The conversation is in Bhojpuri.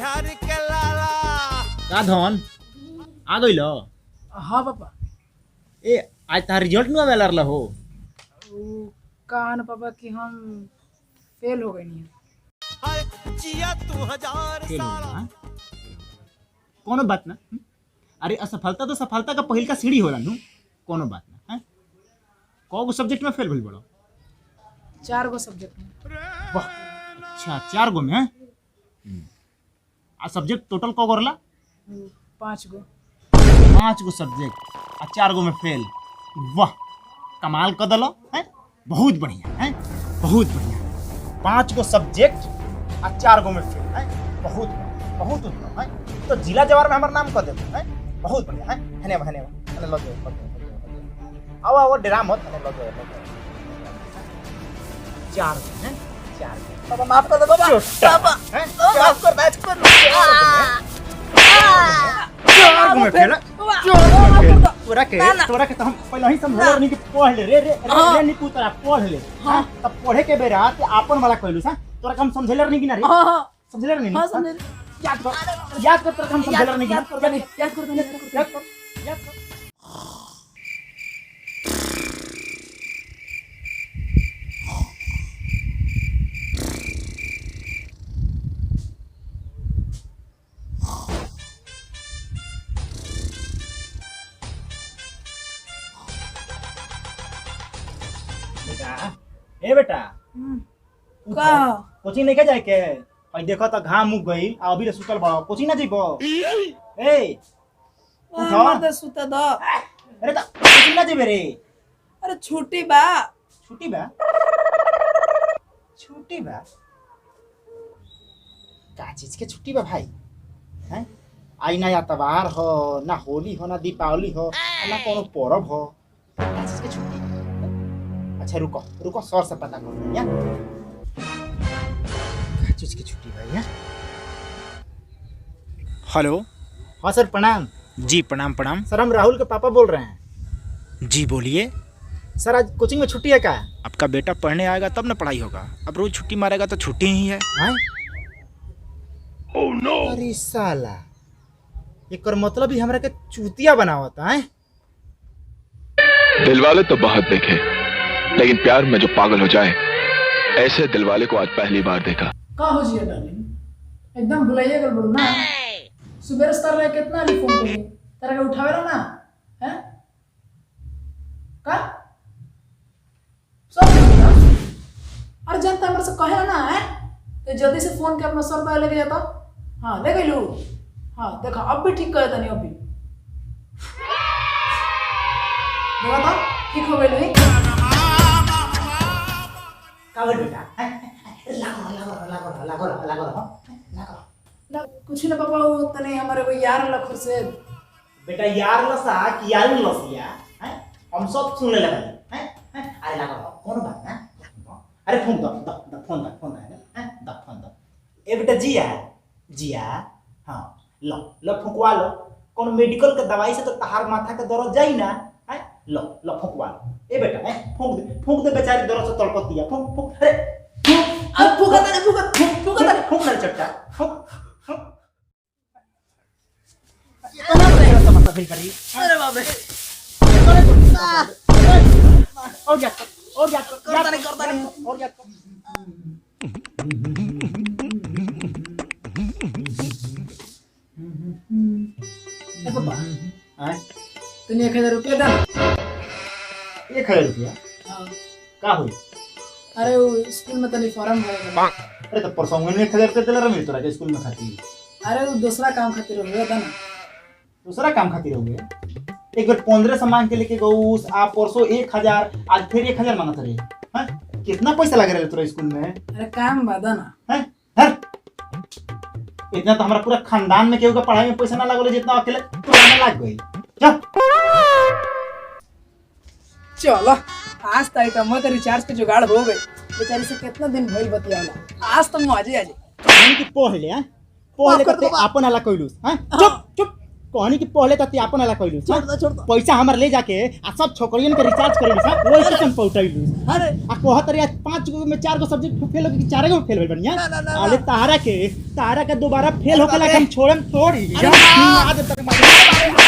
बिहारी के लाला का धन आ गइल। हाँ पापा। ए आज तार रिजल्ट नु आवेला रहल हो। कहा ना पापा कि हम फेल हो गए नहीं। जिया 2000 फेल हो साल गया, हाँ? कोनो बात ना। अरे असफलता तो सफलता का पहिल का सीढ़ी होला नु। कोनो बात ना। हैं कौगो सब्जेक्ट में फेल भइल बड़ो। 4 गो सब्जेक्ट में। वाह अच्छा 4 गो में हैं? आ सब्जेक्ट टोटल कौगो रहला 5 गो। 5 गो सब्जेक्ट आ 4 गो में फेल। वाह कमाल कर दलो हैं। बहुत बढ़िया हैं बहुत बढ़िया। 5 गो सब्जेक्ट आ 4 गो में फेल हैं। बहुत बहुत उत्तम है। तो जिला जवार में हमार नाम कर देबो हैं। बहुत बढ़िया है। हने हने लगे आओ आओ डरा मत हने लगे 4 गो हैं 4 गो। बाबा माफ कर दो बाबा बाबा हैं माफ कर बैठ कर 4 गो में फेल। तोरा के तो हम पहले ही समझल नहीं कि पढ़ ले रे रे रे नी पुतरा पढ़ ले। हां तब पढ़े के बेरा ते आपन वाला कहलु सा तोरा हम समझले नहीं कि ना रे। हां समझले नहीं। हां समझले याद कर तोरा हम समझले नहीं कि याद कर। बेटा ए बेटा का कोचिंग नहीं के जाए के भाई देखो तो घाम उग गई आ अभी रे सुतल बड़ा कोचिंग ना जइबो। ए हमर तो सुता द। अरे तो कोचिंग ना जइबे रे। अरे छुट्टी बा। छुट्टी बा का चीज के छुट्टी बा भाई हैं। आई ना एतवार हो ना होली हो ना दीपावली हो ना कोनो पर्व हो का चीज के छुट्टी। अच्छा रुको सर से पता कर या क्या चीज की छुट्टी भाई है। हेलो हाँ सर प्रणाम। जी प्रणाम प्रणाम। सर हम राहुल के पापा बोल रहे हैं। जी बोलिए। सर आज कोचिंग में छुट्टी है क्या? आपका बेटा पढ़ने आएगा तब ना पढ़ाई होगा। अब रोज छुट्टी मारेगा तो छुट्टी ही है। ओह नो अरे साला एकर मतलब ही हमरा के चूतिया बनावता है। दिलवाले तो बहुत देखे लेकिन प्यार में जो पागल हो जाए ऐसे दिलवाले को आज पहली बार देखा। का हो जिया डार्लिंग एकदम भुलाइए कर बोल ना। सुबह स्तर रहे कितना ली फोन करे तेरा के उठावे ना हैं का सब अरे जनता हमर से कहे ना है तो जल्दी से फोन के अपना सर पे लेके जाता। हां ले गइलू। हां देखा अब भी ठीक कर देनी अभी देखा तो ठीक हो गइल है का बोल बेटा लागो ना कुछ ना पापा वो तने हमारे को यार लखर से बेटा यार लसा कि यार लसिया हैं हम सब सुनने लगे हैं अरे लागो कौन बात ना। अरे फोन दो फोन दो हैं फोन दो ए बेटा जिया हां लो फुकवा लो कौन मेडिकल के दवाई से तो तहार माथा के दर्द जाई ना हैं लो फुकवा लो ए बेटा हैं फूंक दे बेचारी दर्द से तड़पत दिया फूंक अरे फूंक ना चट्टा फूंक अरे बाप रे और क्या करता नहीं और क्या ए पापा हैं तने 1000 रुपया दे। 1000 रुपया हां का हुई? अरे वो स्कूल में तने फॉर्म भरेगा। अरे तो परसों में 1000 रुपया दिला रहा तोरा के स्कूल में खाती। अरे वो दूसरा काम खातिर हो गया था ना। दूसरा काम खातिर हो गया एक बार 1500 मांग के लेके गऊस आ परसों 1000 आज फिर 1000 मांगत रहे हैं। कितना पैसा लग रहा है तोरा स्कूल में? अरे काम बादा ना हैं इतना तो हमारा पूरा खानदान में केहू का पढ़ाई में पैसा ना लागल जितना अकेले तोरा में लाग गई। चलो आज तक तो मत रिचार्ज के जुगाड़ हो गई। बेचारी से कितना दिन भइल बतियाला आज तो मजे आ जाए। हम की पढ़ ले करते आपन वाला कइलुस। हैं चुप कहनी कि पहले तो त्यापन वाला कइलू छोड़ दो पैसा हमर ले जाके आ सब छोकरियन के रिचार्ज करेलू सा ओइ स्टेशन पहुंचैलू अरे आ कहत रे 5 गो में 4 गो सब्जेक्ट फेल हो गई 4 गो फेल होई बनिया ना। अरे तारा के दोबारा फेल होके ला हम छोड़म थोड़ी अरे यार आज तक